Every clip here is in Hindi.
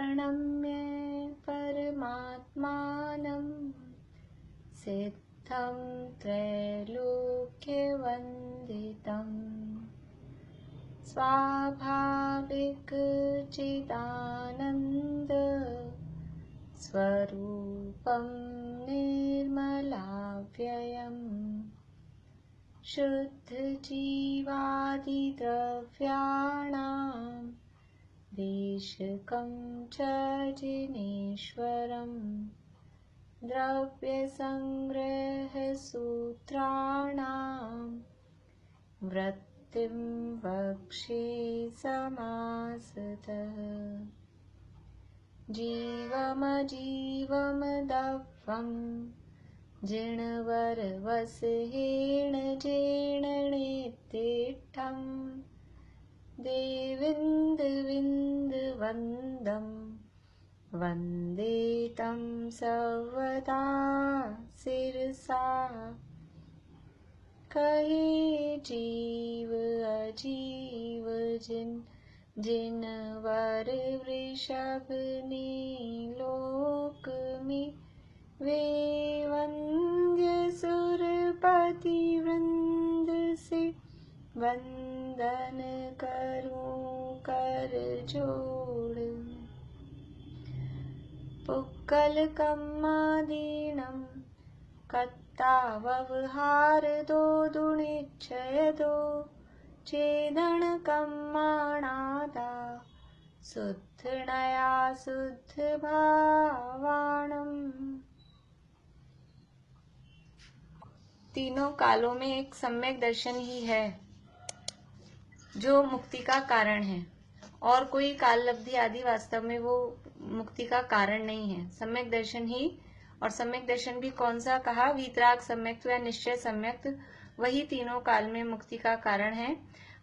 प्रणम्य परमात्मानं सिद्धं त्रैलोक्यवन्दितम् स्वाभाविक चिदानन्द स्वरूपं निर्मलाव्ययम् शुद्धजीवादिद्रव्याणां देशकं च जिनेश्वरम् द्रव्यसंग्रहसूत्राणां वृत्तिं वक्षे समासतः जीवमजीवमदव्यं जिणवरवसहेण जेणनेत्तिष्ठं देविन्दविन्दवन्दं वन्दे तं सर्वदा शिरसा कहे जीव अजीव जिनवर वृषभ ने लोक में वे वंद्य सुरपति वृंद से वंदन करूं कर जोड़ पुक्कल कम्मादीनं कत्तावहार दो दुनिच्छय दो चेदन कम्माणादा शुद्ध नया शुद्ध भावाणम। तीनों कालों में एक सम्यक दर्शन ही है जो मुक्ति का कारण है, और कोई काल लब्धि आदि वास्तव में वो मुक्ति का कारण नहीं है। सम्यक दर्शन ही, और सम्यक दर्शन भी कौन सा कहा? वीतराग सम्यक्त या निश्चय सम्यक्त, वही तीनों काल में मुक्ति का कारण है।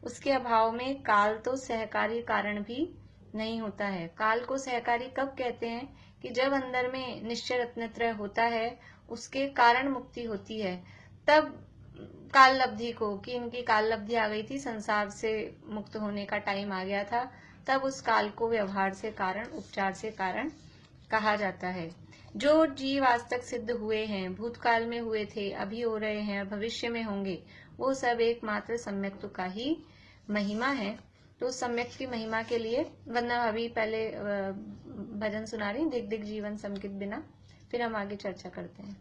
उसके अभाव में काल तो सहकारी कारण भी नहीं होता है। काल को सहकारी कब कहते हैं? कि जब अंदर में निश्चय रत्नत्रय होता है, उसके कारण मुक्ति होती है, तब काल लब्धि को, कि इनकी काल लब्धि आ गई थी, संसार से मुक्त होने का टाइम आ गया था, तब उस काल को व्यवहार से कारण, उपचार से कारण कहा जाता है। जो जीव आज तक सिद्ध हुए हैं, भूतकाल में हुए थे, अभी हो रहे हैं, भविष्य में होंगे, वो सब एकमात्र सम्यक्त्व का ही महिमा है। तो उस सम्यक्त की महिमा के लिए वंदना भाभी पहले भजन सुना रही, दिग दिग जीवन समकित बिना, फिर हम आगे चर्चा करते हैं।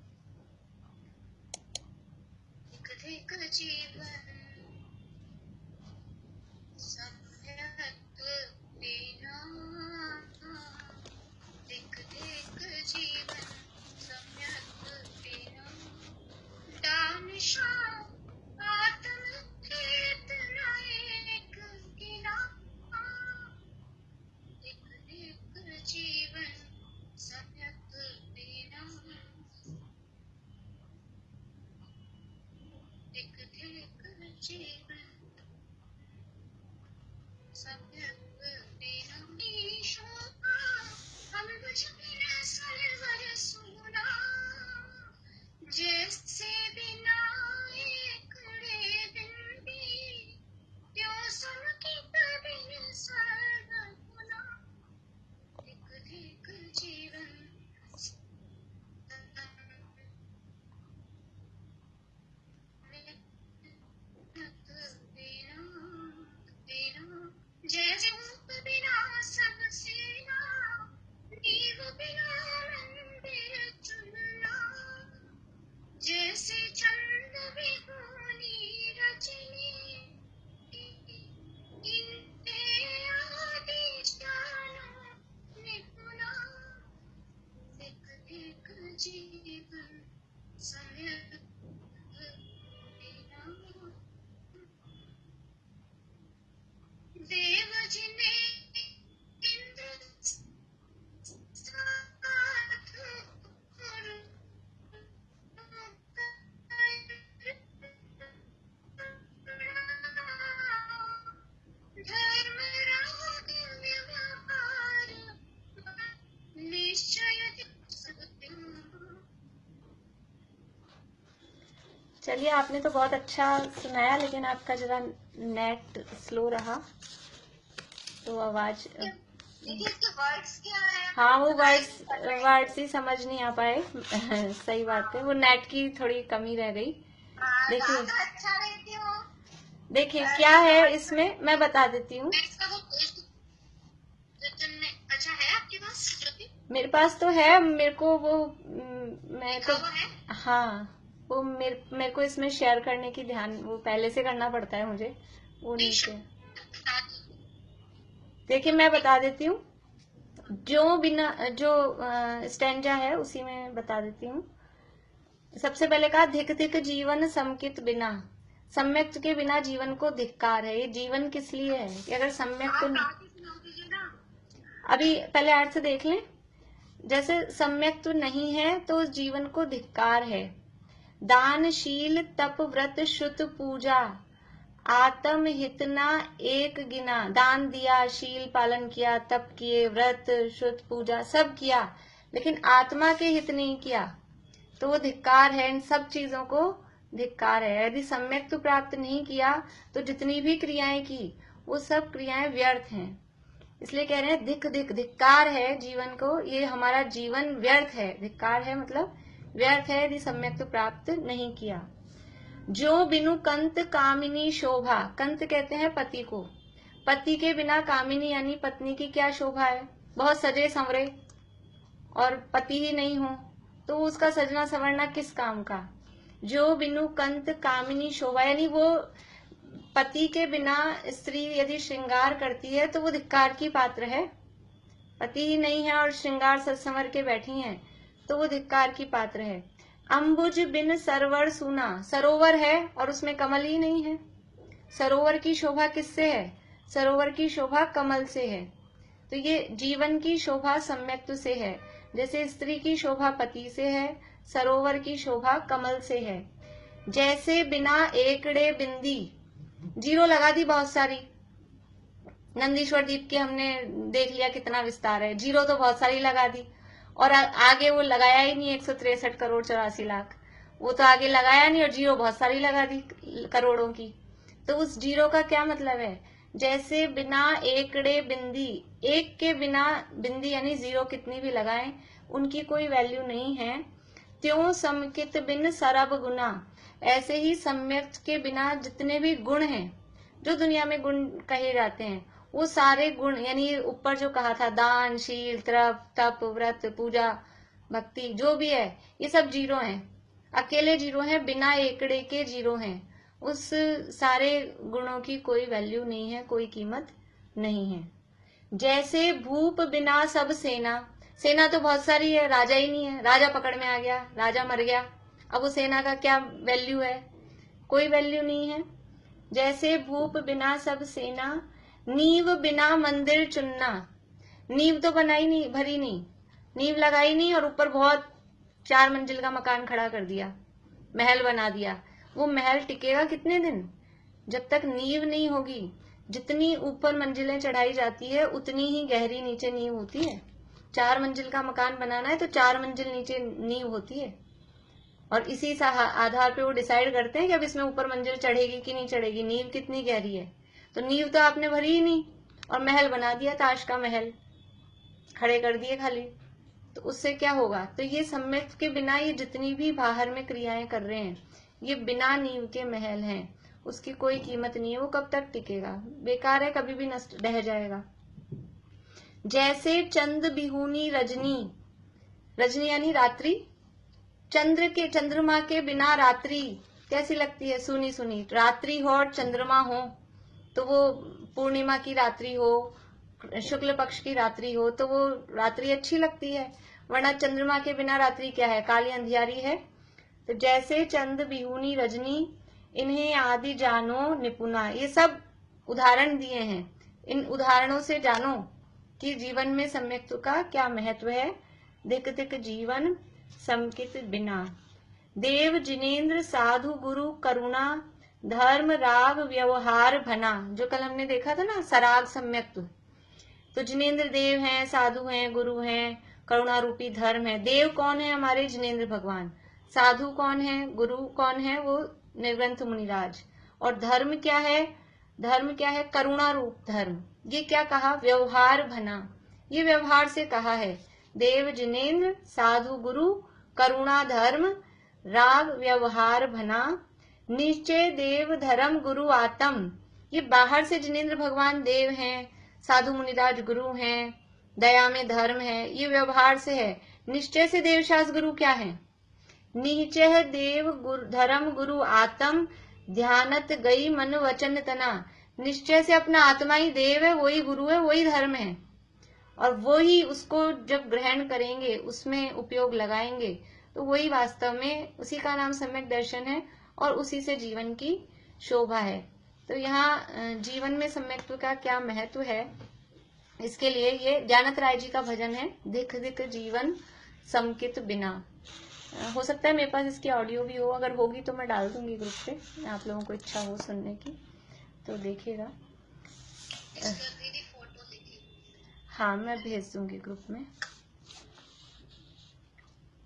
चलिए, आपने तो बहुत अच्छा सुनाया, लेकिन आपका जरा नेट स्लो रहा तो आवाज इसके वर्ड्स क्या है? हाँ, वो वर्ड्स ही समझ नहीं आ पाए। सही बात है, वो नेट की थोड़ी कमी रह गई। देखिए अच्छा रहती हो। देखिए क्या है इसमें, मैं बता देती हूँ। अच्छा है आपके पास ज्योति? मेरे पास तो है, मेरे को वो मैं तो है? हाँ, वो मेरे को इसमें शेयर करने की ध्यान वो पहले से करना पड़ता है मुझे, वो नीचे। देखिए मैं बता देती हूँ, जो स्टैंजा है उसी में बता देती हूँ। सबसे पहले कहा धिक धिक जीवन समकित बिना, सम्यक के बिना जीवन को धिक्कार है। ये जीवन किस लिए है कि अगर सम्यक तो अभी पहले अर्थ देख लें। जैसे सम्यक तो नहीं है तो उस जीवन को धिक्कार है। दानशील तप व्रत श्रुत पूजा, आत्म हितना एक गिना। दान दिया, शील पालन किया, तप किए, व्रत श्रुत पूजा सब किया, लेकिन आत्मा के हित नहीं किया तो वो धिक्कार है। इन सब चीजों को धिक्कार है। यदि सम्यक तो प्राप्त नहीं किया तो जितनी भी क्रियाएं की वो सब क्रियाएं व्यर्थ हैं। इसलिए कह रहे हैं धिक धिक, धिक्कार है जीवन को, ये हमारा जीवन व्यर्थ है। धिक्कार है मतलब व्यर्थ है यदि सम्यक तो प्राप्त नहीं किया। जो बिनु कंत कामिनी शोभा, कंत कहते हैं पति को। पति के बिना कामिनी यानी पत्नी की क्या शोभा है? बहुत सजे संवरे और पति ही नहीं हो तो उसका सजना संवरना किस काम का? जो बिनु कंत कामिनी शोभा यानी वो पति के बिना स्त्री यदि श्रृंगार करती है तो वो धिक्कार की पात्र है। पति ही नहीं है और श्रृंगार सत्संवर के बैठी हैं तो वो धिक्कार की पात्र है। अंबुज बिन सरोवर सुना, सरोवर है और उसमें कमल ही नहीं है। सरोवर की शोभा किससे है? सरोवर की शोभा कमल से है। तो ये जीवन की शोभा सम्यक्त्व से है। जैसे स्त्री की शोभा पति से है, सरोवर की शोभा कमल से है। जैसे बिना एकड़े बिंदी, जीरो लगा दी बहुत सारी। नंदीश्वर द्वीप के हमने देख लिया कितना विस्तार है, जीरो तो बहुत सारी लगा दी और आगे वो लगाया ही नहीं 163 करोड़ 84 लाख, वो तो आगे लगाया नहीं और जीरो बहुत सारी लगा दी करोड़ों की। तो उस जीरो का क्या मतलब है? जैसे बिना एकड़े बिंदी, एक के बिना बिंदी यानी जीरो कितनी भी लगाएं उनकी कोई वैल्यू नहीं है। त्यों समकित बिन सरब गुना, ऐसे ही सम्यक के बिना जितने भी गुण हैं, जो दुनिया में गुण कहे जाते हैं, वो सारे गुण यानी ऊपर जो कहा था दान शील तप व्रत पूजा भक्ति जो भी है ये सब जीरो हैं, अकेले जीरो हैं, बिना एकड़े के जीरो हैं। उस सारे गुणों की कोई वैल्यू नहीं है, कोई कीमत नहीं है। जैसे भूप बिना सब सेना, सेना तो बहुत सारी है, राजा ही नहीं है, राजा पकड़ में आ गया, राजा मर गया, अब वो सेना का क्या वैल्यू है? कोई वैल्यू नहीं है। जैसे भूप बिना सब सेना, नींव बिना मंदिर चुनना, नींव तो बनाई नहीं, भरी नहीं, नींव लगाई नहीं और ऊपर बहुत 4 मंजिल का मकान खड़ा कर दिया, महल बना दिया, वो महल टिकेगा कितने दिन? जब तक नींव नहीं होगी। जितनी ऊपर मंजिलें चढ़ाई जाती है उतनी ही गहरी नीचे नींव होती है। 4 मंजिल का मकान बनाना है तो 4 मंजिल नीचे नींव होती है और इसी आधार पे वो डिसाइड करते हैं कि अब इसमें ऊपर मंजिल चढ़ेगी कि नहीं चढ़ेगी, नींव कितनी गहरी है। तो नींव तो आपने भरी ही नहीं और महल बना दिया, ताश का महल खड़े कर दिए खाली, तो उससे क्या होगा? तो ये सम्यक के बिना ये जितनी भी बाहर में क्रियाएं कर रहे हैं ये बिना नींव के महल हैं, उसकी कोई कीमत नहीं है, वो कब तक टिकेगा? बेकार है, कभी भी नष्ट रह जाएगा। जैसे चंद बिहुनी रजनी, रजनी यानी रात्रि, चंद्रमा के बिना रात्रि कैसी लगती है? सुनी सुनी। रात्रि हो और चंद्रमा हो तो वो पूर्णिमा की रात्रि हो, शुक्ल पक्ष की रात्रि हो तो वो रात्रि अच्छी लगती है, वरना चंद्रमा के बिना रात्रि क्या है? काली अंधियारी है। तो जैसे चंद बिहुनी रजनी, इन्हें आदि जानो निपुणा, ये सब उदाहरण दिए हैं, इन उदाहरणों से जानो कि जीवन में सम्यक्त्व का क्या महत्व है। धिक धिक जीवन समकित बिना, देव जिनेन्द्र साधु गुरु करुणा, धर्म राग व्यवहार भना, जो कल हमने देखा था ना सराग सम्यक्त्व। तो जिनेन्द्र देव हैं, साधु हैं, गुरु हैं, करुणा रूपी धर्म है। देव कौन है? हमारे जिनेन्द्र भगवान। साधु कौन है? गुरु कौन है? वो निर्ग्रंथ मुनिराज। और धर्म क्या है? धर्म क्या है? करुणा रूप धर्म। ये क्या कहा? व्यवहार भना, ये व्यवहार से कहा है। देव जिनेन्द्र साधु गुरु करुणा धर्म राग व्यवहार भना निश्चय देव धर्म गुरु आत्म। ये बाहर से जिनेन्द्र भगवान देव हैं, साधु मुनिराज गुरु हैं, दया में धर्म है, ये व्यवहार से है। निश्चय से देव शास्त्र गुरु क्या है? निश्चय देव धर्म गुरु आत्म ध्यानत गई मन वचन तना। निश्चय से अपना आत्मा ही देव है, वही गुरु है, वही धर्म है, और वही उसको जब ग्रहण करेंगे, उसमें उपयोग लगाएंगे, तो वही वास्तव में उसी का नाम सम्यक दर्शन है और उसी से जीवन की शोभा है। तो यहाँ जीवन में सम्यक्त्व का क्या महत्व है, इसके लिए ये ज्ञानत राय जी का भजन है, दिख दिख जीवन समकित बिना। हो सकता है मेरे पास इसकी ऑडियो भी हो, अगर होगी तो मैं डाल दूंगी ग्रुप पे, आप लोगों को इच्छा हो सुनने की तो देखिएगा। हाँ, मैं भेज दूंगी ग्रुप में।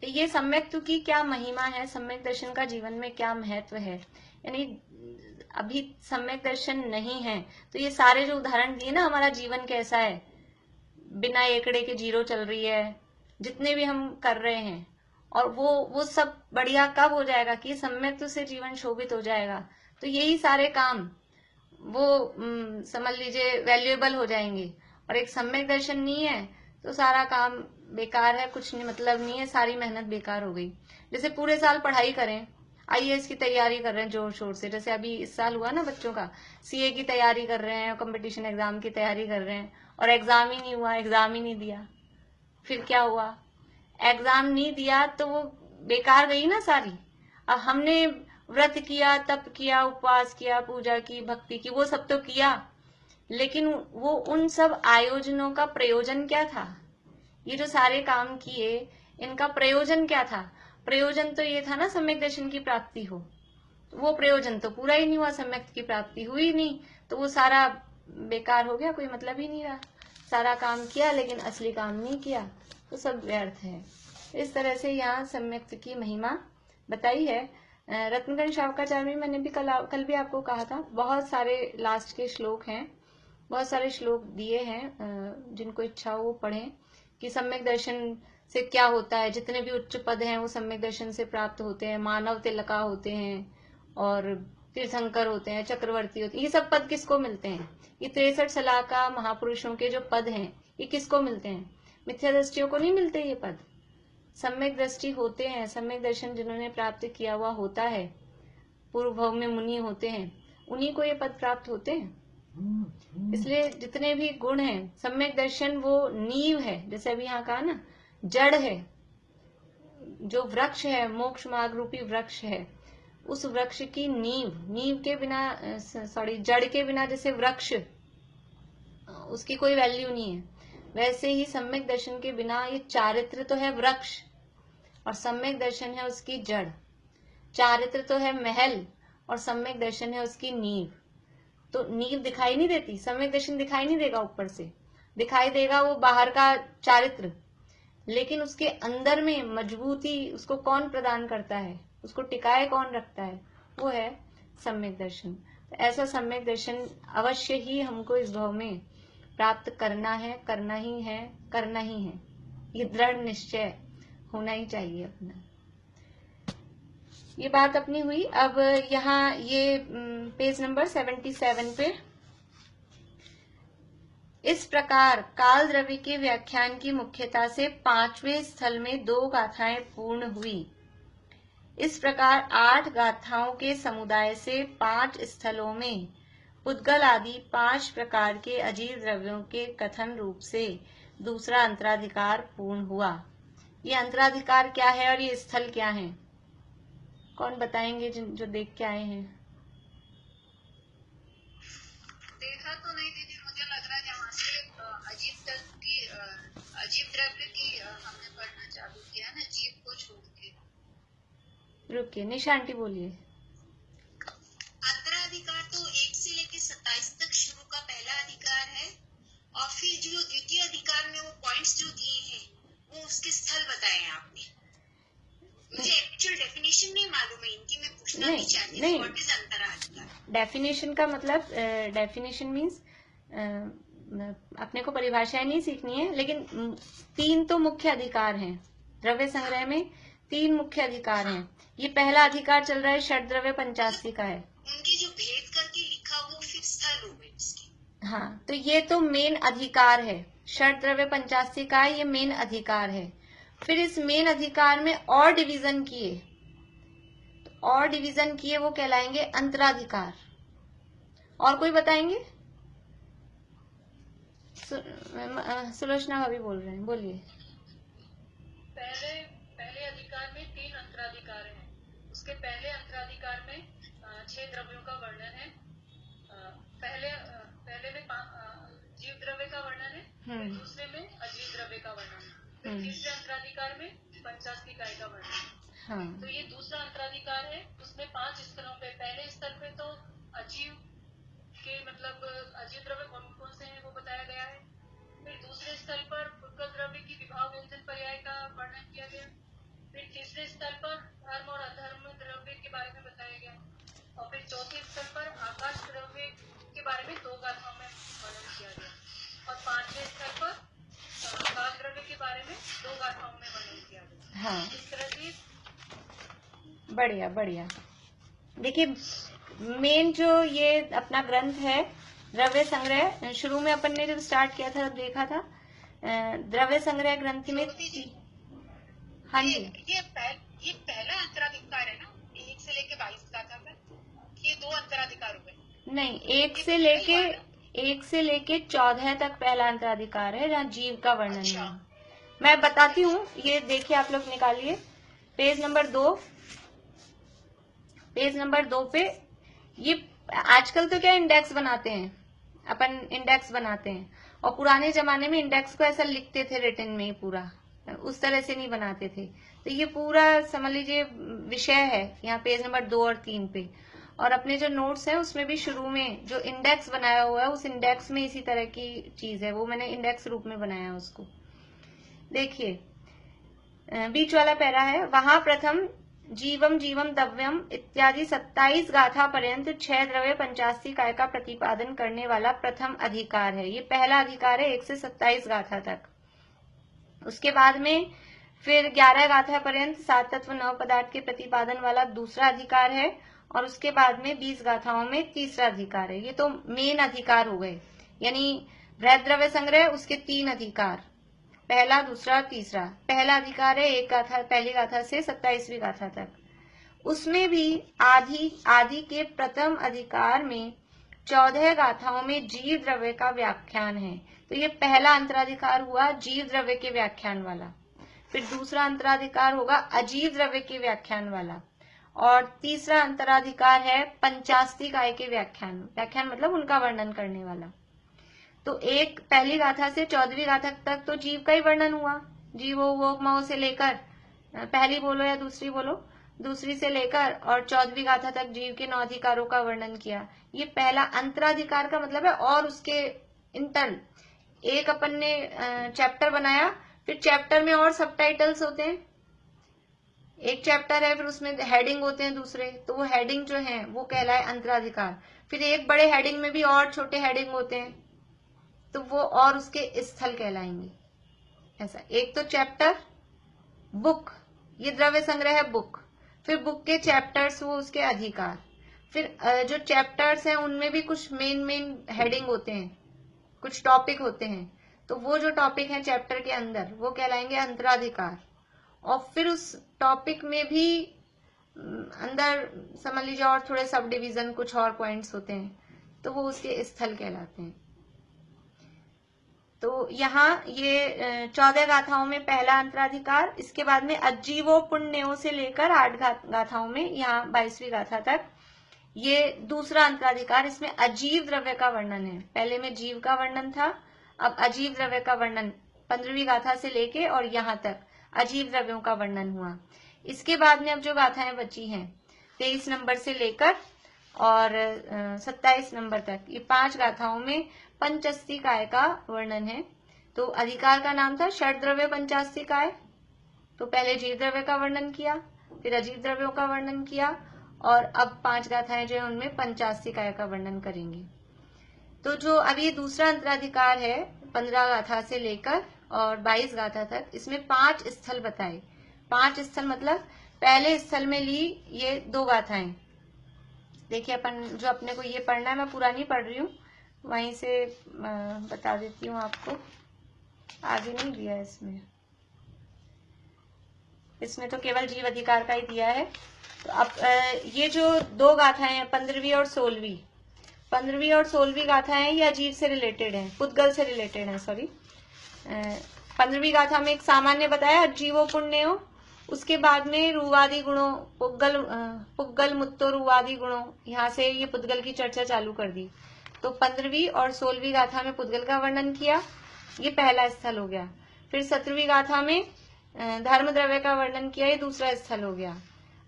ये सम्यक्त्व की क्या महिमा है, सम्यक दर्शन का जीवन में क्या महत्व है। यानी अभी सम्यक दर्शन नहीं है तो ये सारे जो उदाहरण दिए ना, हमारा जीवन कैसा है, बिना एकड़े के जीरो चल रही है, जितने भी हम कर रहे हैं, और वो सब बढ़िया कब हो जाएगा कि सम्यक्त्व से जीवन शोभित हो जाएगा। तो यही सारे काम वो समझ लीजिए वैल्यूएबल हो जाएंगे। और एक सम्यक दर्शन नहीं है तो सारा काम बेकार है, कुछ नहीं, मतलब नहीं है, सारी मेहनत बेकार हो गई। जैसे पूरे साल पढ़ाई करें, आईएएस की तैयारी कर रहे हैं जोर शोर से, जैसे अभी इस साल हुआ ना बच्चों का, सीए की तैयारी कर रहे हैं, कंपटीशन एग्जाम की तैयारी कर रहे हैं, और एग्जाम ही नहीं हुआ, एग्जाम ही नहीं दिया, फिर क्या हुआ? एग्जाम नहीं दिया तो वो बेकार गई ना सारी। अब हमने व्रत किया, तप किया, उपवास किया, पूजा की, भक्ति की, वो सब तो किया, लेकिन वो उन सब आयोजनों का प्रयोजन क्या था? ये जो सारे काम किए, इनका प्रयोजन क्या था? प्रयोजन तो ये था ना सम्यक दर्शन की प्राप्ति हो। वो प्रयोजन तो पूरा ही नहीं हुआ, सम्यक की प्राप्ति हुई नहीं, तो वो सारा बेकार हो गया, कोई मतलब ही नहीं रहा। सारा काम किया लेकिन असली काम नहीं किया, तो सब व्यर्थ है। इस तरह से यहाँ सम्यक की महिमा बताई है। रत्नगण शावकाचार्य में मैंने भी कल भी आपको कहा था, बहुत सारे लास्ट के श्लोक हैं, बहुत सारे श्लोक दिए हैं, जिनको इच्छा हो वो पढ़ें कि सम्यक दर्शन से क्या होता है। जितने भी उच्च पद हैं वो सम्यक दर्शन से प्राप्त होते हैं। मानव तिलका होते हैं, और तीर्थंकर होते हैं, चक्रवर्ती होते हैं। ये सब पद किसको मिलते हैं? ये 63 सलाका महापुरुषों के जो पद हैं, ये किसको मिलते हैं? मिथ्या दृष्टियों को नहीं मिलते ये पद, सम्यक दृष्टि होते हैं। सम्यक दर्शन जिन्होंने प्राप्त किया हुआ होता है, पूर्व भव में मुनि होते हैं, उन्हीं को ये पद प्राप्त होते हैं। इसलिए जितने भी गुण हैं, सम्यक दर्शन वो नींव है, जैसे अभी यहाँ कहा ना, जड़ है, जो वृक्ष है, मोक्ष मार्ग रूपी वृक्ष है, उस वृक्ष की नींव के बिना, जड़ के बिना जैसे वृक्ष, उसकी कोई वैल्यू नहीं है, वैसे ही सम्यक दर्शन के बिना ये चारित्र तो है वृक्ष, और सम्यक दर्शन है उसकी जड़। चारित्र तो है महल, और सम्यक दर्शन है उसकी नींव। तो नींव दिखाई नहीं देती, सम्यक दर्शन दिखाई नहीं देगा, ऊपर से दिखाई देगा वो बाहर का चारित्र, लेकिन उसके अंदर में मजबूती उसको कौन प्रदान करता है, उसको टिकाए कौन रखता है, वो है सम्यक दर्शन। तो ऐसा सम्यक दर्शन अवश्य ही हमको इस भाव में प्राप्त करना है, करना ही है, करना ही है। ये दृढ़ निश्चय होना ही चाहिए अपना। ये बात अपनी हुई। अब यहाँ ये पेज नंबर 77 पे, इस प्रकार काल द्रव्य के व्याख्यान की मुख्यता से 5वें स्थल में 2 गाथाएं पूर्ण हुई। इस प्रकार 8 गाथाओं के समुदाय से 5 स्थलों में पुद्गल आदि 5 प्रकार के अजीत द्रव्यों के कथन रूप से दूसरा अंतराधिकार पूर्ण हुआ। ये अंतराधिकार क्या है और ये स्थल क्या है? कौन बताएंगे जो देख के आए हैं? देखा तो नहीं दीदी, मुझे लग रहा है जहाँ से अजीब द्रव्य की हमने पढ़ना चालू किया ना, जीव को छोड़ के। रुकिए, निशा आंटी बोलिए। अंतराधिकार तो 1 से लेकर 27 तक शुरू का पहला अधिकार है, और फिर जो द्वितीय अधिकार में वो पॉइंट्स जो दिए हैं वो उसके स्थल बताए हैं आपने। मुझे एक्चुअल डेफिनेशन नहीं मालूम है इनकी, मैं पूछना भी चाहती हूँ व्हाट इज अंतराधिकार। डेफिनेशन का मतलब, डेफिनेशन मीन्स अपने को परिभाषाएं नहीं सीखनी है, लेकिन 3 तो मुख्य अधिकार हैं द्रव्य संग्रह में। 3 मुख्य अधिकार हैं। ये पहला अधिकार चल रहा है षड द्रव्य पंचास्ती का है। उनकी जो भेद करके लिखा वो फिर स्थल हो गए इसके। हाँ, तो ये तो मेन अधिकार है, षड द्रव्य पंचास्ती का है, ये मेन अधिकार है। फिर इस मेन अधिकार में और डिवीजन किए, तो और डिवीजन किए वो कहलाएंगे अंतराधिकार। और कोई बताएंगे? सुलोचना भाभी बोल रहे हैं, बोलिए। पहले अधिकार में 3 अंतराधिकार हैं। उसके पहले अंतराधिकार में 6 द्रव्यों का वर्णन है। पहले में जीव द्रव्य का वर्णन है, फिर दूसरे में अजीव द्रव्य का वर्णन है, फिर तीसरे अंतराधिकार में पंचास्ती इकाई का वर्णन है। हाँ। तो ये दूसरा अंतराधिकार है, उसमें 5 स्तरों पे, पहले स्तर पे तो अजीव के मतलब अजीव द्रव्य कौन कौन से हैं वो बताया गया है। फिर दूसरे स्तर पर उत्कल द्रव्य की विभाव व्यंजन पर्याय का वर्णन किया गया। फिर तीसरे स्तर पर धर्म और अधर्म द्रव्य के बारे में बताया गया, और फिर चौथे स्तर पर आकाश द्रव्य के बारे में 2 गाथाओं में वर्णन किया गया, और 5वें स्तर पर काल द्रव्य के बारे में 2 गाथाओं में वर्णन किया गया। हाँ, इस तरह से बढ़िया बढ़िया। देखिए, मेन जो ये अपना ग्रंथ है द्रव्य संग्रह, शुरू में अपन ने जब स्टार्ट किया था देखा था द्रव्य संग्रह ग्रंथ में। हाँ जी, ये पहला अंतराधिकार है ना, 1 से लेके 22 गाथा तक, ये 2 अंतराधिकार हुए। नहीं, 1 से लेके 14 तक पहला अंतराधिकार है, जहाँ जीव का वर्णन है। मैं बताती हूँ, ये देखिए आप लोग निकालिए पेज नंबर 2। पेज नंबर 2 पे ये आजकल तो क्या इंडेक्स बनाते हैं, अपन इंडेक्स बनाते हैं, और पुराने जमाने में इंडेक्स को ऐसा लिखते थे रिटन में, पूरा उस तरह से नहीं बनाते थे। तो ये पूरा समझ लीजिए विषय है यहाँ पेज नंबर 2 और 3 पे। और अपने जो नोट्स है उसमें भी शुरू में जो इंडेक्स बनाया हुआ है, उस इंडेक्स में इसी तरह की चीज है, वो मैंने इंडेक्स रूप में बनाया है उसको। देखिए, बीच वाला पैरा है, वहां प्रथम जीवम जीवम दव्यम इत्यादि 27 गाथा पर्यंत 6 द्रव्य पंचास्ती काय का प्रतिपादन करने वाला प्रथम अधिकार है। ये पहला अधिकार है 1 से 27 गाथा तक। उसके बाद में फिर 11 गाथा पर्यंत 7 तत्व 9 पदार्थ के प्रतिपादन वाला दूसरा अधिकार है, और उसके बाद में 20 गाथाओं में तीसरा अधिकार है। ये तो मेन अधिकार हो गए, यानी बृहद द्रव्य संग्रह, उसके 3 अधिकार, पहला, दूसरा, तीसरा। पहला अधिकार है 1 गाथा, पहली गाथा से 27वीं गाथा तक। उसमें भी आदि के प्रथम अधिकार में 14 गाथाओं में जीव द्रव्य का व्याख्यान है। तो ये पहला अंतराधिकार हुआ जीव द्रव्य के व्याख्यान वाला। फिर दूसरा अंतराधिकार होगा अजीव द्रव्य के व्याख्यान वाला, और तीसरा अंतराधिकार है पंचास्ती काय के व्याख्यान मतलब उनका वर्णन करने वाला। तो एक पहली गाथा से 14वीं गाथा तक तो जीव का ही वर्णन हुआ, जीवो वो मो से लेकर, पहली बोलो या दूसरी बोलो, दूसरी से लेकर और 14वीं गाथा तक जीव के 9 अधिकारों का वर्णन किया। ये पहला अंतराधिकार का मतलब है। और उसके इंटर एक अपन ने चैप्टर बनाया, फिर चैप्टर में और सबटाइटल्स होते हैं। एक चैप्टर है, फिर उसमें हेडिंग होते हैं दूसरे, तो वो हेडिंग जो है वो कहलाए अंतराधिकार। फिर एक बड़े हेडिंग में भी और छोटे हेडिंग होते हैं, तो वो और उसके स्थल कहलाएंगे। ऐसा एक तो चैप्टर, बुक, ये द्रव्य संग्रह है बुक, फिर बुक के चैप्टर्स वो उसके अधिकार, फिर जो चैप्टर्स हैं उनमें भी कुछ मेन हेडिंग होते हैं, कुछ टॉपिक होते हैं, तो वो जो टॉपिक है चैप्टर के अंदर वो कहलाएंगे अंतराधिकार। और फिर उस टॉपिक में भी अंदर समझ लीजिए और थोड़े सब डिवीजन, कुछ और पॉइंट्स होते हैं, तो वो उसके स्थल कहलाते हैं। तो यहाँ ये 14 गाथाओं में पहला अंतराधिकार, इसके बाद में अजीवो पुण्यों से लेकर 8 गाथाओं में, यहाँ 22वीं गाथा तक ये दूसरा अंतराधिकार। इसमें अजीव द्रव्य का वर्णन है। पहले में जीव का वर्णन था, अब अजीव द्रव्य का वर्णन 15वीं गाथा से लेके और यहाँ तक अजीव द्रव्यों का वर्णन हुआ। इसके बाद में अब जो गाथाएं बची हैं 23 नंबर से लेकर और 27 नंबर तक, ये 5 गाथाओं में पंचास्ती काय का वर्णन है। तो अधिकार का नाम था षड द्रव्य पंचास्ती काय। तो पहले जीव द्रव्य का वर्णन किया, फिर अजीव द्रव्यों का वर्णन किया, और अब 5 गाथाएं जो है उनमें पंचास्ती काय का वर्णन करेंगे। तो जो अब ये दूसरा अंतराधिकार है 15 गाथा से लेकर और 22 गाथा तक, इसमें 5 स्थल बताए। 5 स्थल मतलब पहले स्थल में ली ये 2 गाथाएं। देखिए अपन जो अपने को ये पढ़ना है, मैं पूरा नहीं पढ़ रही हूँ, वहीं से बता देती हूँ आपको, आगे नहीं दिया है इसमें तो केवल जीव अधिकार का ही दिया है। तो अब ये जो 2 गाथाएं हैं 15वीं और 16वीं, 15वीं और 16वीं गाथाएं ये अजीव से रिलेटेड है, पुद्गल से रिलेटेड है। सॉरी, 15वीं गाथा में एक सामान्य बताया जीवो पुण्यो, उसके बाद में रुवादि गुणों, पुग्गल मुत्तो रुवादि गुणों, यहाँ से ये पुद्गल की चर्चा चालू कर दी। तो 15वीं और 16वीं गाथा में पुद्गल का वर्णन किया, ये पहला स्थल हो गया। फिर 17वीं गाथा में धर्म द्रव्य का वर्णन किया, ये दूसरा स्थल हो गया।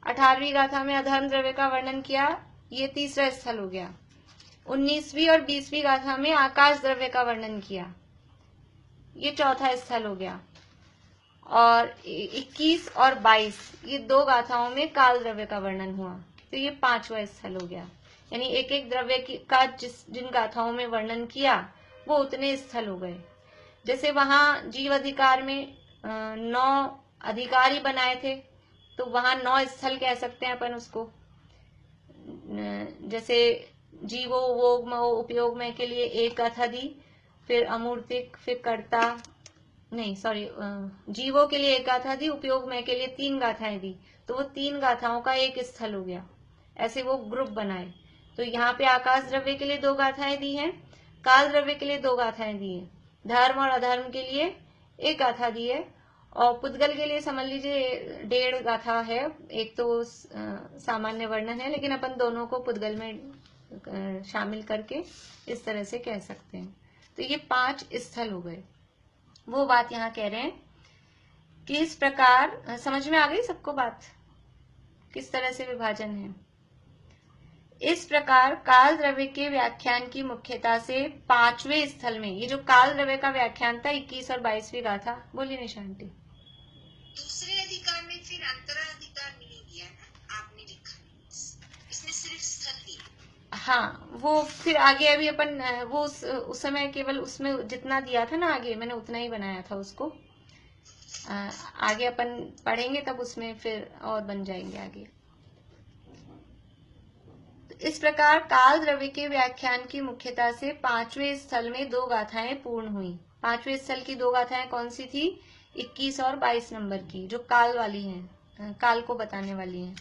18वीं गाथा में अधर्म द्रव्य का वर्णन किया, ये तीसरा स्थल हो गया। 19वीं और 20वीं गाथा में आकाश द्रव्य का वर्णन किया, ये चौथा स्थल हो गया। और 21 और 22 ये 2 गाथाओं में काल द्रव्य का वर्णन हुआ, तो ये 5वां स्थल हो गया। यानी एक एक द्रव्य का जिन गाथाओं में वर्णन किया वो उतने स्थल हो गए। जैसे वहां जीव अधिकार में 9 अधिकारी बनाए थे, तो वहां 9 स्थल कह सकते हैं अपन उसको। जैसे जीवो वोग मो उपयोग में के लिए 1 गाथा दी, फिर अमूर्तिक, फिर कर्ता, नहीं सॉरी, जीवों के लिए 1 गाथा दी, उपयोग में के लिए 3 गाथाएं दी, तो वो 3 गाथाओं का एक स्थल हो गया। ऐसे वो ग्रुप बनाए। तो यहाँ पे आकाश द्रव्य के लिए 2 गाथाएं दी हैं, काल द्रव्य के लिए 2 गाथाएं दी हैं, धर्म और अधर्म के लिए 1 गाथा दी है, और पुद्गल के लिए समझ लीजिए 1.5 गाथा है। एक तो सामान्य वर्णन है, लेकिन अपन दोनों को पुद्गल में शामिल करके इस तरह से कह सकते हैं। तो ये 5 स्थल हो गए। वो बात यहाँ कह रहे हैं कि इस प्रकार, समझ में आ गई सबको बात, किस तरह से विभाजन है। इस प्रकार काल द्रव्य के व्याख्यान की मुख्यता से 5वें स्थल में, ये जो काल द्रव्य का व्याख्यान था 21 और 22वीं गाथा, बोलिए निशांति। दूसरे अधिकार में फिर अंतराधिकार नहीं दिया ना, आपने लिखा, इसने सिर्फ स्थल दिया। हाँ, वो फिर आगे अभी अपन वो उस समय केवल उसमें जितना दिया था ना, आगे मैंने उतना ही बनाया था उसको। आगे अपन पढ़ेंगे तब उसमें फिर और बन जाएंगे आगे। इस प्रकार काल द्रव्य के व्याख्यान की मुख्यता से 5वें स्थल में 2 गाथाएं पूर्ण हुई। 5वें स्थल की 2 गाथाएं कौन सी थी? 21 और 22 नंबर की, जो काल वाली हैं, काल को बताने वाली हैं।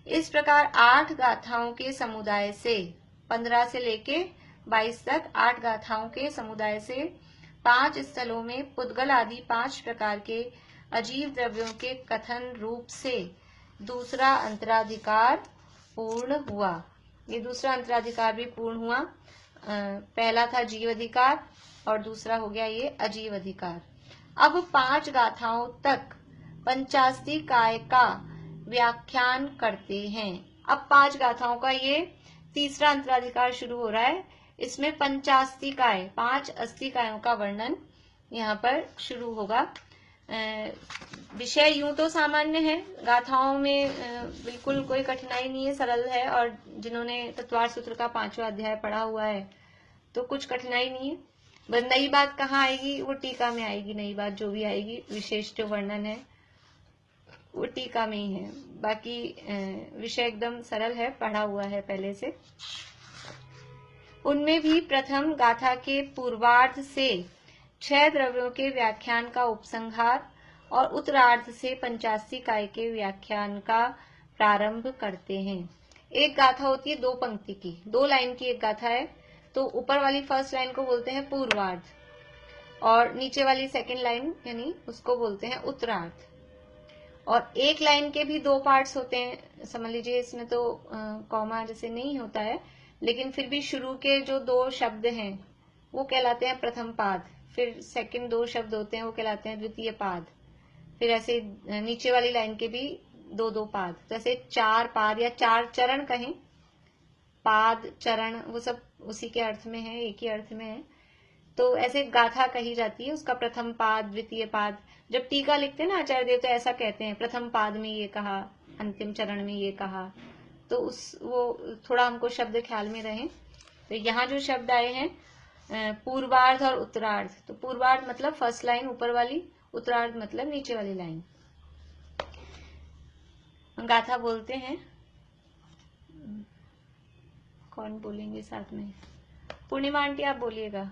इस प्रकार 8 गाथाओं के समुदाय से, 15 से लेके 22 तक 8 गाथाओं के समुदाय से 5 स्थलों में पुद्गल आदि 5 प्रकार के अजीव द्रव्यों के कथन रूप से दूसरा अंतराधिकार पूर्ण हुआ। ये दूसरा अंतराधिकार भी पूर्ण हुआ। पहला था जीव अधिकार और दूसरा हो गया ये अजीव अधिकार। अब 5 गाथाओं तक पंचास्ती काय का व्याख्यान करते हैं। अब 5 गाथाओं का ये तीसरा अंतराधिकार शुरू हो रहा है। इसमें पंचास्ती काय, 5 अस्तिकायों का वर्णन यहाँ पर शुरू होगा। विषय यूं तो सामान्य है, गाथाओं में बिल्कुल कोई कठिनाई नहीं है, सरल है। और जिन्होंने तत्वार सूत्र का 5वां अध्याय पढ़ा हुआ है तो कुछ कठिनाई नहीं है। बस नई बात कहाँ आएगी, वो टीका में आएगी। नई बात जो भी आएगी, विशेष जो वर्णन है वो टीका में ही है। बाकी विषय एकदम सरल है, पढ़ा हुआ है पहले से। उनमें भी प्रथम गाथा के पूर्वार्ध से 6 द्रव्यों के व्याख्यान का उपसंहार और उत्तरार्ध से पंचास्ती काय के व्याख्यान का प्रारंभ करते हैं। एक गाथा होती है 2 पंक्ति की, 2 लाइन की एक गाथा है, तो ऊपर वाली फर्स्ट लाइन को बोलते हैं पूर्वार्ध और नीचे वाली सेकंड लाइन यानी उसको बोलते हैं उत्तरार्ध। और एक लाइन के भी 2 पार्ट्स होते हैं, समझ लीजिए। इसमें तो कॉमा जैसे नहीं होता है, लेकिन फिर भी शुरू के जो 2 शब्द हैं वो कहलाते हैं प्रथम पाद, फिर सेकंड 2 शब्द होते हैं वो कहलाते हैं द्वितीय पाद, फिर ऐसे नीचे वाली लाइन के भी 2-2 पाद, जैसे 4 पाद या 4 चरण कहें, पाद चरण वो सब उसी के अर्थ में है, एक ही अर्थ में है। तो ऐसे गाथा कही जाती है, उसका प्रथम पाद, द्वितीय पाद। जब टीका लिखते हैं ना आचार्य देव, तो ऐसा कहते हैं प्रथम पाद में ये कहा, अंतिम चरण में ये कहा। तो वो थोड़ा हमको शब्द ख्याल में रहे तो यहाँ जो शब्द आए हैं पूर्वार्ध और उत्तरार्ध, तो पूर्वार्ध मतलब फर्स्ट लाइन ऊपर वाली, उत्तरार्ध मतलब नीचे वाली लाइन। गाथा बोलते हैं, कौन बोलेंगे साथ में? पूर्णिमा आंटी आप बोलिएगा।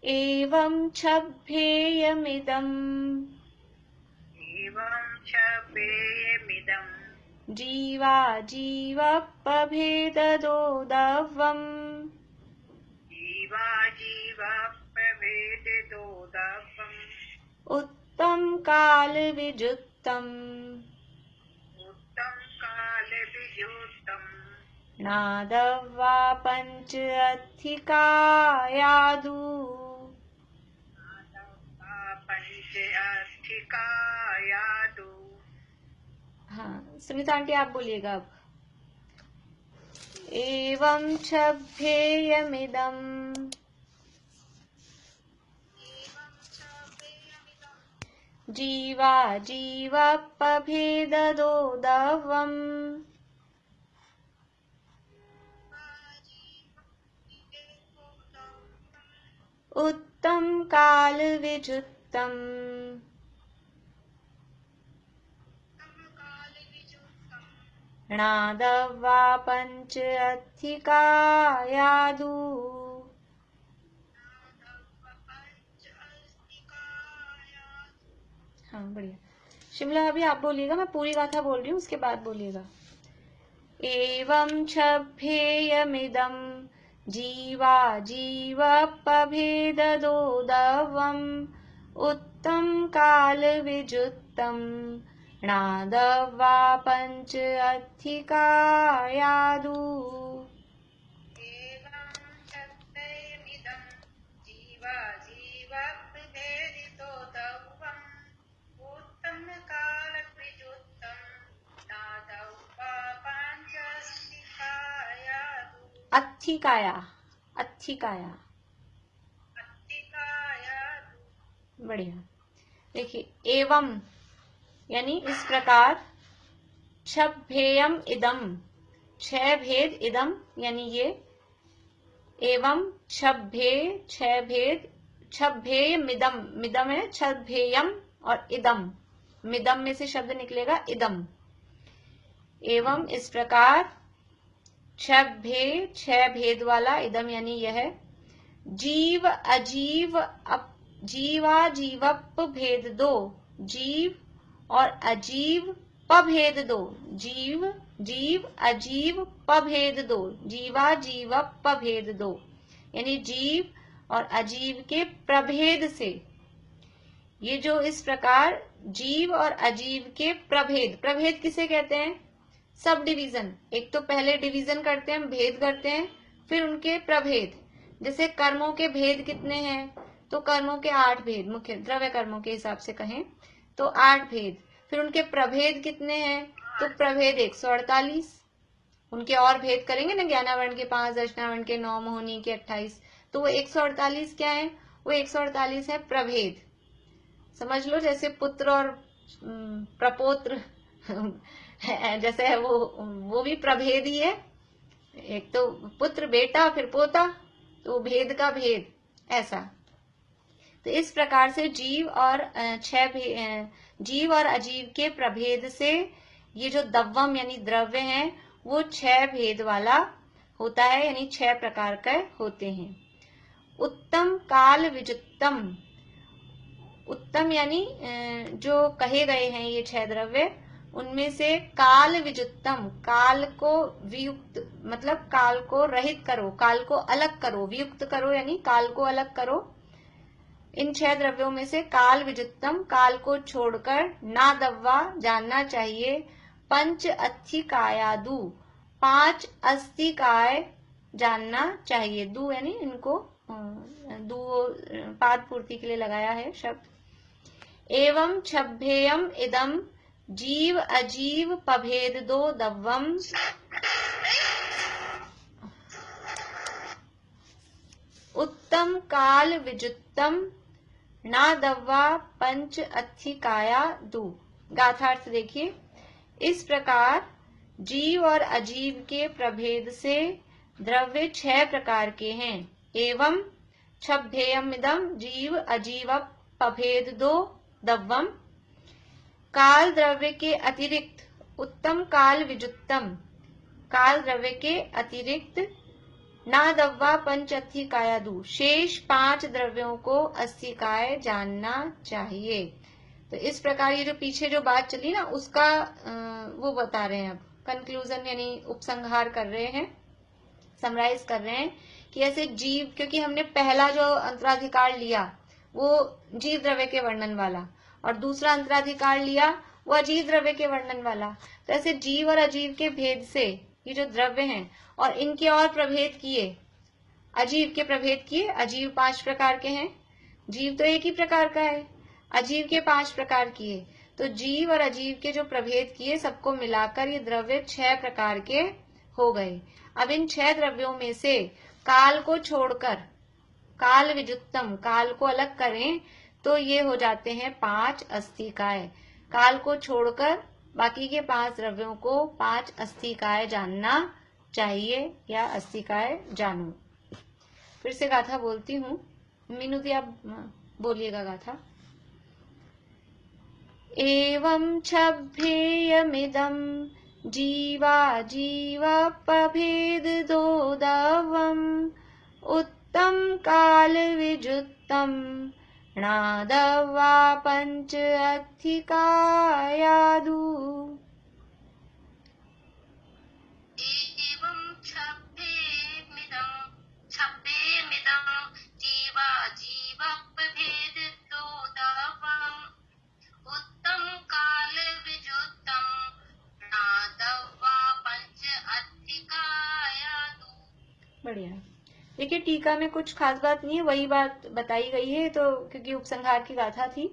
एवं छभ्येयमिदम् जीवा जीवपभेददोदवम् उत्तम काल विजुक्तम् नादवा पंच अधिकायादु। हाँ सुनीता आंटी आप बोलिएगा अब। एवं छभ्येयमिदम् जीवा जीवपभेददोदवम् उत्तम काल विजुक्तम् णादवा पंच अधिकायादु। हाँ बढ़िया। शिमला अभी आप बोलिएगा, मैं पूरी गाथा बोल रही हूँ, उसके बाद बोलिएगा। एवं छभ्येयमिदम् जीवा जीवपभेददोदवम् उत्तम काल विजुक्तम् णादवा पंच अधिकायादु। अधिकाया, अधिकाया, बढ़िया। देखिए एवं यानी इस प्रकार, छभ्येयम इदम, छह भेद, इदम यानी ये, एवं छभ्ये, छह भेद, छभ्येयम इदम, मिदम है, छभ्येयम और इदम, मिदम में से शब्द निकलेगा इदम। एवं इस प्रकार, छभ्ये छह भेद वाला, इदम यानी यह, जीव अजीव जीवा जीवप भेद दो, जीव और अजीव पभेद दो, जीव जीव अजीव पभेद दो, जीवा जीव पभेद दो, यानी जीव और अजीव के प्रभेद से। ये जो इस प्रकार जीव और अजीव के प्रभेद, प्रभेद किसे कहते हैं? Sub division. एक तो पहले डिवीजन करते हैं, भेद करते हैं, फिर उनके प्रभेद। जैसे कर्मों के भेद कितने हैं? तो कर्मों के 8 भेद, मुख्य द्रव्य कर्मों के हिसाब से कहें तो 8 भेद। फिर उनके प्रभेद कितने हैं? तो प्रभेद 148। उनके और भेद करेंगे ना, ज्ञानावरण के 5, दर्शनावरण के 9, मोहिनी के 28, तो वो 148 क्या है? वो 148 है प्रभेद। समझ लो जैसे पुत्र और प्रपोत्र जैसे है वो भी प्रभेद ही है। एक तो पुत्र बेटा, फिर पोता, तो भेद का भेद ऐसा। तो इस प्रकार से जीव और जीव और अजीव के प्रभेद से ये जो दव्वम यानी द्रव्य है वो 6 भेद वाला होता है, यानी 6 प्रकार के होते हैं। उत्तम काल विजुक्तम, उत्तम यानी जो कहे गए हैं ये 6 द्रव्य, उनमें से काल विजुक्तम, काल को वियुक्त मतलब काल को रहित करो, काल को अलग करो, वियुक्त करो यानी काल को अलग करो। इन 6 द्रव्यों में से काल विजुक्तम, काल को छोड़कर, ना दव्वा जानना चाहिए, पंच अस्थिकायादु, 5 अस्थिकाय जानना चाहिए। दु यानी इनको दु पाद पूर्ति के लिए लगाया है शब्द। एवं छभ्येयम इदम जीव अजीव पभेद दो दव्वम उत्तम काल विजुक्तम ना दव्वा पंच अधिकाया दु। गाथार्थ देखिए, इस प्रकार जीव और अजीव के प्रभेद से द्रव्य 6 प्रकार के हैं। एवं छभ्येयमिदं जीव अजीव पभेद दो दव्वम। काल द्रव्य के अतिरिक्त उत्तम काल विजुत्तम, काल द्रव्य के अतिरिक्त ना दव्वा पंचअस्थिकायादु, शेष 5 द्रव्यों को अस्थिकाय जानना चाहिए। तो इस प्रकार ये जो पीछे जो बात चली ना उसका वो बता रहे हैं, अब कंक्लूजन यानी उपसंहार कर रहे हैं, समराइज कर रहे हैं कि ऐसे जीव, क्योंकि हमने पहला जो अंतराधिकार लिया वो जीव द्रव्य के वर्णन वाला और दूसरा अंतराधिकार लिया वो अजीव द्रव्य के वर्णन वाला, तो ऐसे जीव और अजीव के भेद से ये जो द्रव्य हैं और इनके और प्रभेद किए, अजीव के प्रभेद किए, अजीव 5 प्रकार के हैं, जीव तो एक ही प्रकार का है, अजीव के 5 प्रकार किए, तो जीव और अजीव के जो प्रभेद किए सबको मिलाकर ये द्रव्य 6 प्रकार के हो गए। अब इन 6 द्रव्यों में से काल को छोड़कर, काल विजुत्तम, काल को अलग करें तो ये हो जाते हैं 5 अस्थिकाय। काल को छोड़कर बाकी के 5 द्रव्यों को 5 अस्थिकाय जानना चाहिए या अस्थिकाय जानो। फिर से गाथा बोलती हूँ, मीनू दी आप बोलिएगा गाथा। एवं छभ्येयमिदं जीवा जीव पभेद दो दवम उत्तम काल विजुत्तम णादवा पंच अधिकायादु। एवं छभ्येयमिदं जीवा जीव पभेद दो दवम उत्तम काल विजुत्तम णादवा पंच अधिकायादु। बढ़िया। देखिए टीका में कुछ खास बात नहीं है, वही बात बताई गई है, तो क्योंकि उपसंहार की गाथा थी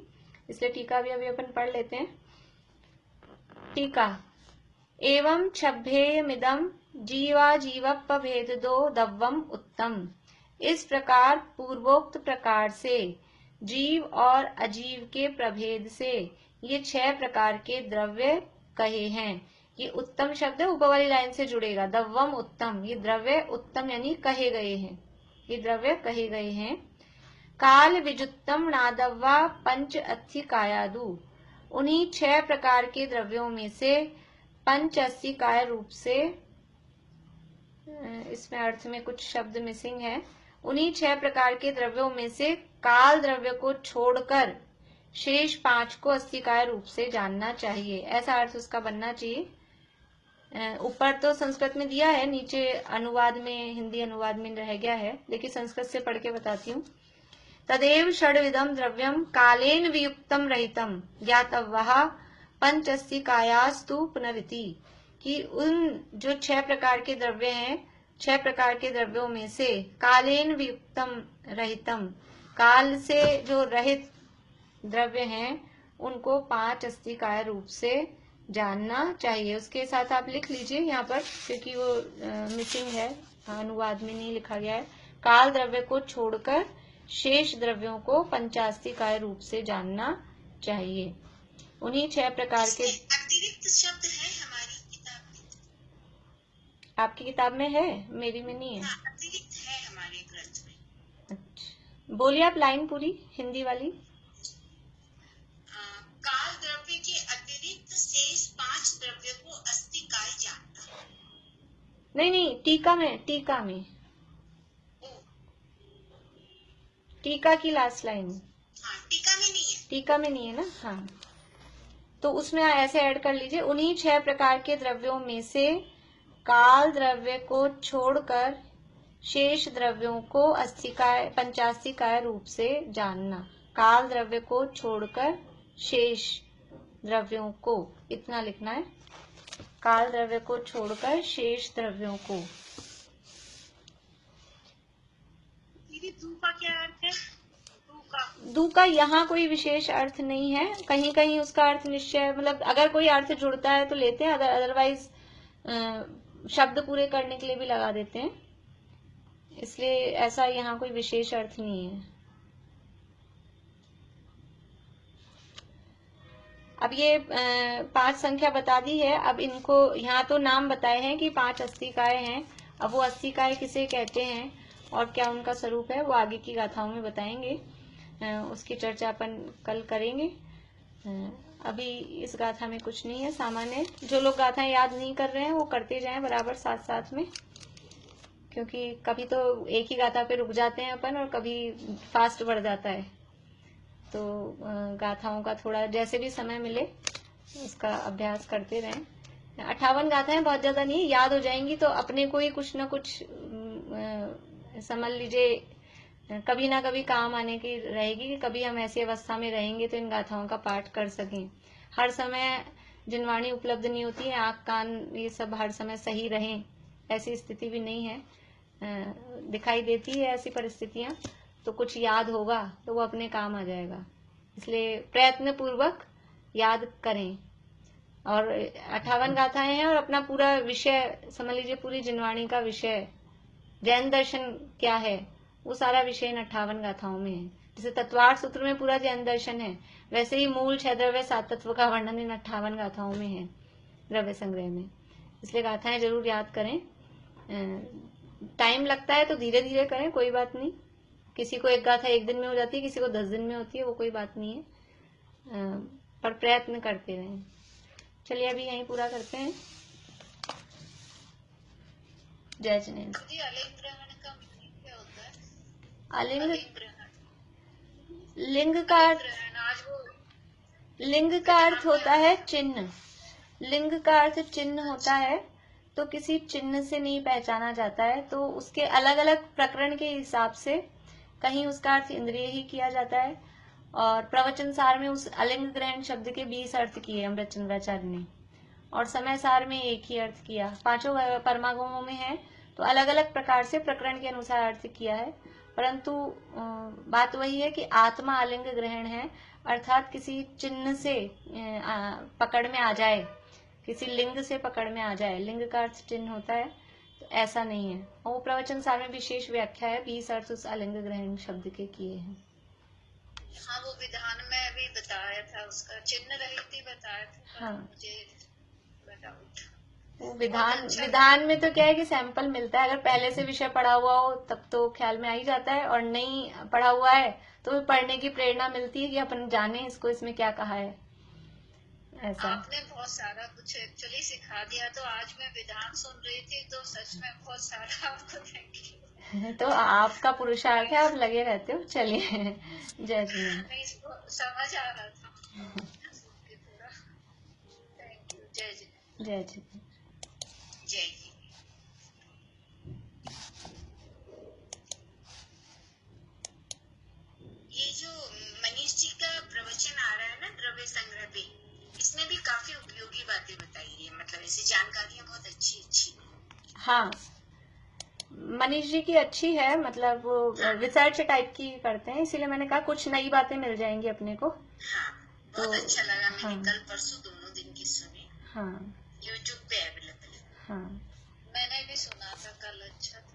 इसलिए टीका भी अभी अपन पढ़ लेते हैं। टीका। एवं छभ्येयमिदं जीवा जीव पभेद दो दव्वम उत्तम। इस प्रकार पूर्वोक्त प्रकार से जीव और अजीव के प्रभेद से ये 6 प्रकार के द्रव्य कहे हैं। ये उत्तम शब्द ऊपर वाली लाइन से जुड़ेगा, दव्वम उत्तम, ये द्रव्य उत्तम यानी कहे गए हैं, ये द्रव्य कहे गए हैं। काल विजुत्तम नादव्वा पंच अस्थिकायादु, उन्हीं 6 प्रकार के द्रव्यों में से पंच अस्थिकाय रूप से, इसमें अर्थ में कुछ शब्द मिसिंग है, उन्हीं 6 प्रकार के द्रव्यों में से काल द्रव्य को छोड़कर शेष 5 को अस्थिकाय रूप से जानना चाहिए, ऐसा अर्थ उसका बनना चाहिए। ऊपर तो संस्कृत में दिया है, नीचे अनुवाद में, हिंदी अनुवाद में रह गया है, लेकिन संस्कृत से पढ़ के बताती हूँ। तदेव षड्विधम द्रव्यम कालेन वियुक्तम रहितम ज्ञातव्यः पंचस्थिकायास्तु पुनरिति, कि उन जो 6 प्रकार के द्रव्य हैं, 6 प्रकार के द्रव्यों में से कालेन वियुक्तम रहितम, काल से जो रहित द्रव्य हैं उनको 5 अस्थिकाय रूप से जानना चाहिए। उसके साथ आप लिख लीजिए यहाँ पर, क्योंकि वो मिसिंग है, अनुवाद में नहीं लिखा गया है। काल द्रव्य को छोड़कर शेष द्रव्यों को पंचास्थिकाय रूप से जानना चाहिए। उन्हीं 6 प्रकार के अतिरिक्त शब्द है हमारी किताब में। आपकी किताब में है, मेरी में नहीं है। हाँ, अतिरिक्त है हमारे ग्रंथ में। अच्छा, बोलिए आप लाइन पूरी हिंदी वाली। काल द्रव्य के अतिरिक्त शेष 5 द्रव्य को अस्थिकाय जानना। नहीं, टीका में, टीका में, टीका की लास्ट लाइन। हाँ, टीका में नहीं है, टीका में नहीं है ना। हाँ, तो उसमें ऐसे ऐड कर लीजिए, उन्हीं 6 प्रकार के द्रव्यों में से काल द्रव्य को छोड़कर शेष द्रव्यों को अस्थिकाय पंचास्थिकाय रूप से जानना। काल द्रव्य को छोड़कर शेष द्रव्यों को, इतना लिखना है, काल द्रव्य को छोड़कर शेष द्रव्यों को। दू का क्या अर्थ है? दू का यहाँ कोई विशेष अर्थ नहीं है, कहीं कहीं उसका अर्थ निश्चय, मतलब अगर कोई अर्थ जुड़ता है तो लेते हैं, अदरवाइज शब्द पूरे करने के लिए भी लगा देते हैं, इसलिए ऐसा यहाँ कोई विशेष अर्थ नहीं है। अब ये 5 संख्या बता दी है। अब इनको यहाँ तो नाम बताए हैं कि 5 अस्थिकाय हैं, अब वो 80 काय किसे कहते हैं और क्या उनका स्वरूप है वो आगे की गाथाओं में बताएंगे, उसकी चर्चा अपन कल करेंगे। अभी इस गाथा में कुछ नहीं है, सामान्य जो लोग गाथाएं याद नहीं कर रहे हैं वो करते जाएं बराबर साथ साथ में, क्योंकि कभी तो एक ही गाथा पे रुक जाते हैं अपन और कभी फास्ट बढ़ जाता है। तो गाथाओं का थोड़ा जैसे भी समय मिले उसका अभ्यास करते रहें। 58 गाथाएं बहुत ज्यादा नहीं, याद हो जाएंगी तो अपने को ही कुछ ना कुछ समझ लीजिए कभी ना कभी काम आने की रहेगी कि कभी हम ऐसी अवस्था में रहेंगे तो इन गाथाओं का पाठ कर सकें। हर समय जिनवाणी उपलब्ध नहीं होती है, आंख कान ये सब हर समय सही रहें ऐसी स्थिति भी नहीं है, दिखाई देती है ऐसी परिस्थितियां, तो कुछ याद होगा तो वो अपने काम आ जाएगा। इसलिए प्रयत्न पूर्वक याद करें। और 58 गाथाएं हैं और अपना पूरा विषय समझ लीजिए, पूरी जिनवाणी का विषय जैन दर्शन क्या है वो सारा विषय इन 58 गाथाओं में है। जैसे तत्वार्थ सूत्र में पूरा जैन दर्शन है, वैसे ही मूल 6 द्रव्य 7 तत्व का वर्णन इन 58 गाथाओं में है द्रव्य संग्रह में। इसलिए गाथाएं जरूर याद करें। टाइम लगता है तो धीरे धीरे करें, कोई बात नहीं। किसी को एक गाथा 1 दिन में हो जाती है, किसी को 10 दिन में होती है, वो कोई बात नहीं है, पर प्रयत्न करते रहें। चलिए अभी यहीं पूरा करते हैं। जय जिनेन्द्र। अलिंग लिंग का अर्थ होता है चिन्ह। लिंग का अर्थ चिन्ह होता है, तो किसी चिन्ह से नहीं पहचाना जाता है, तो उसके अलग अलग प्रकरण के हिसाब से कहीं उसका अर्थ इंद्रिय ही किया जाता है। और प्रवचन सार में उस अलिंग ग्रहण शब्द के 20 अर्थ किए अमृतचंद्राचार्य ने, और समय सार में एक ही अर्थ किया। 5 परमागमों में है तो अलग अलग प्रकार से प्रकरण के अनुसार अर्थ किया है, परंतु बात वही है कि आत्मा अलिंग ग्रहण है, अर्थात किसी चिन्ह से पकड़ में आ जाए, किसी लिंग से पकड़ में आ जाए। लिंग का अर्थ चिन्ह होता है, तो ऐसा नहीं है। और वो प्रवचन सार में विशेष व्याख्या है, 20 अर्थ उस अलिंग ग्रहण शब्द के किए हैं। हाँ, वो विधान में भी बताया था, उसका चिन्ह रहित ही बताया था। हाँ, मुझे वो विधान में तो क्या है कि सैंपल मिलता है, अगर पहले से विषय पढ़ा हुआ हो तब तो ख्याल में आ ही जाता है, और नहीं पढ़ा हुआ है तो पढ़ने की प्रेरणा मिलती है कि अपन जाने इसको, इसमें क्या कहा है। ऐसा आपने बहुत सारा कुछ एक्चुअली सिखा दिया, तो आज मैं विधान सुन रही थी तो सच में बहुत सारा आपको थैंक यू। तो आपका पुरुषार्थ है, आप लगे रहते हो। चलिए जय जी। इसको समझ आ रहा था। Thank you. जय जी। जय जी। जय जी। ये जो मनीष जी का प्रवचन आ रहा है ना द्रव्य संग्रह पे, इसमें भी काफी उपयोगी बातें बताई है, मतलब ऐसी जानकारियां बहुत अच्छी। हाँ, मनीष जी की अच्छी है, मतलब वो रिसर्च टाइप की करते हैं, इसीलिए मैंने कहा कुछ नई बातें मिल जाएंगी अपने को। हाँ, बहुत अच्छा लगा। मैंने कल परसों दोनों दिन की सुनी। हाँ, यूट्यूब पे अवेलेबल है। हाँ, मैंने भी सुना था कल, अच्छा था।